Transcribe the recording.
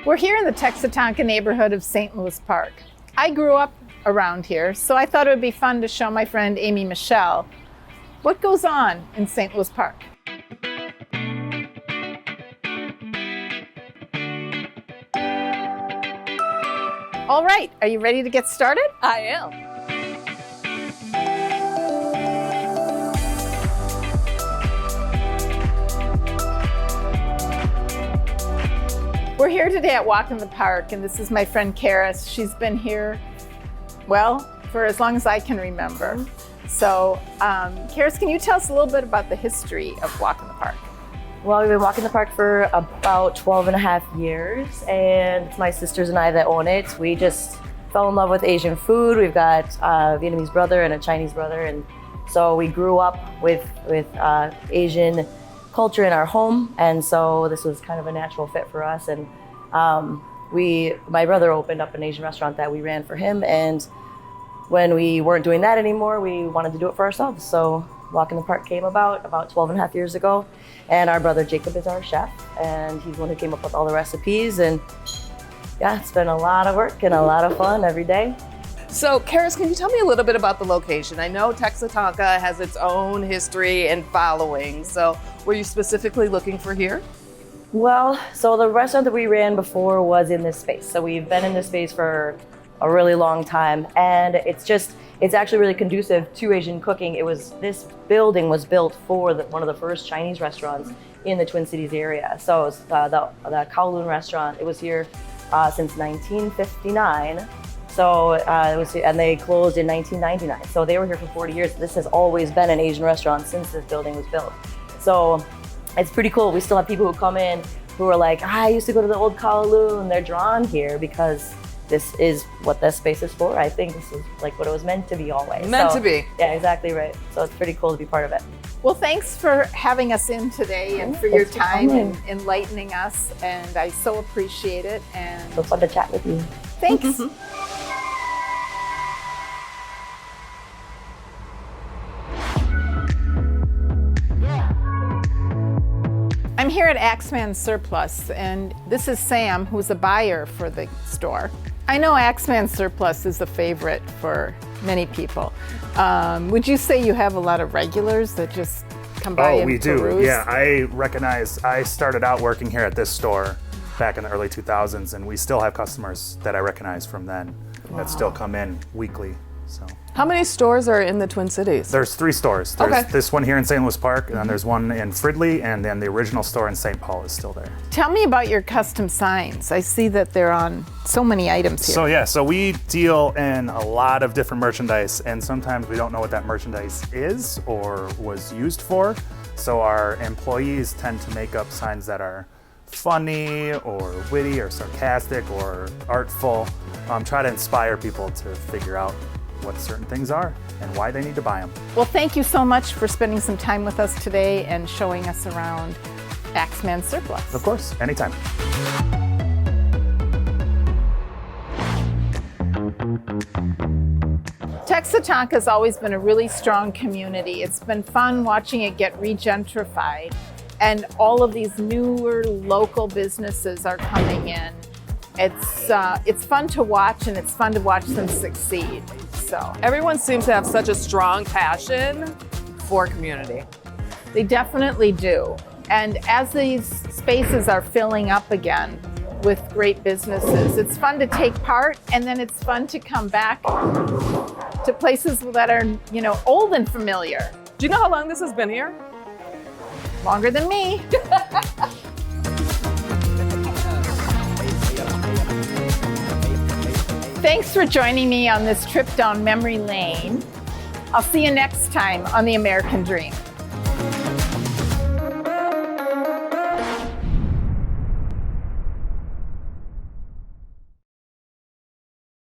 We're here in the Texa-Tonka neighborhood of St. Louis Park. I grew up around here, so I thought it would be fun to show my friend Amy Michelle what goes on in St. Louis Park. All right, are you ready to get started? I am. We're here today at Walk in the Park, and this is my friend Karis. She's been here, well, for as long as I can remember. So, Karis, can you tell us a little bit about the history of Walk in the Park? Well, we've been walking the park for about 12 and a half years, and it's my sisters and I that own it. We just fell in love with Asian food. We've got a Vietnamese brother and a Chinese brother, and so we grew up with Asian culture in our home, and so this was kind of a natural fit for us. And my brother opened up an Asian restaurant that we ran for him, and when we weren't doing that anymore, we wanted to do it for ourselves. So Walk in the Park came about 12 and a half years ago, and our brother Jacob is our chef, and he's the one who came up with all the recipes. And yeah, it's been a lot of work and a lot of fun every day. So, Karis, can you tell me a little bit about the location? I know Texa-Tonka has its own history and following, so were you specifically looking for here? Well, so the restaurant that we ran before was in this space. So we've been in this space for a really long time, and it's actually really conducive to Asian cooking. This building was built for one of the first Chinese restaurants in the Twin Cities area. So it's the Kowloon restaurant. It was here since 1959. So and they closed in 1999. So they were here for 40 years. This has always been an Asian restaurant since this building was built. So it's pretty cool. We still have people who come in who are like, I used to go to the old Kowloon. They're drawn here because this is what this space is for. I think this is like what it was meant to be always. Meant to be. Yeah, exactly right. So it's pretty cool to be part of it. Well, thanks for having us in today and for your time and enlightening us, and I so appreciate it. And So fun to chat with you. thanks. I'm here at Axeman Surplus, and this is Sam, who's a buyer for the store. I know Axeman Surplus is a favorite for many people. Would you say you have a lot of regulars that just come by and we do. peruse? Yeah, I started out working here at this store back in the early 2000s, and we still have customers that I recognize from then that still come in weekly. So How many stores are in the Twin Cities? there's 3 stores. There's Okay. this one here in St. Louis Park, and then there's one in Fridley, and then the original store in St. Paul is still there. Tell me about your custom signs. I see that they're on so many items here. So we deal in a lot of different merchandise, and sometimes we don't know what that merchandise is or was used for. So our employees tend to make up signs that are funny or witty or sarcastic or artful. Try to inspire people to figure out what certain things are and why they need to buy them. Well, thank you so much for spending some time with us today and showing us around Axeman Surplus. Of course, anytime. Texa-Tonka has always been a really strong community. It's been fun watching it get regentrified, and all of these newer local businesses are coming in. It's fun to watch, and it's fun to watch them succeed. So Everyone seems to have such a strong passion for community. they definitely do. And as these spaces are filling up again with great businesses, it's fun to take part, and then it's fun to come back to places that are, old and familiar. Do you know how long this has been here? Longer than me. Thanks for joining me on this trip down memory lane. I'll see you next time on The American Dream.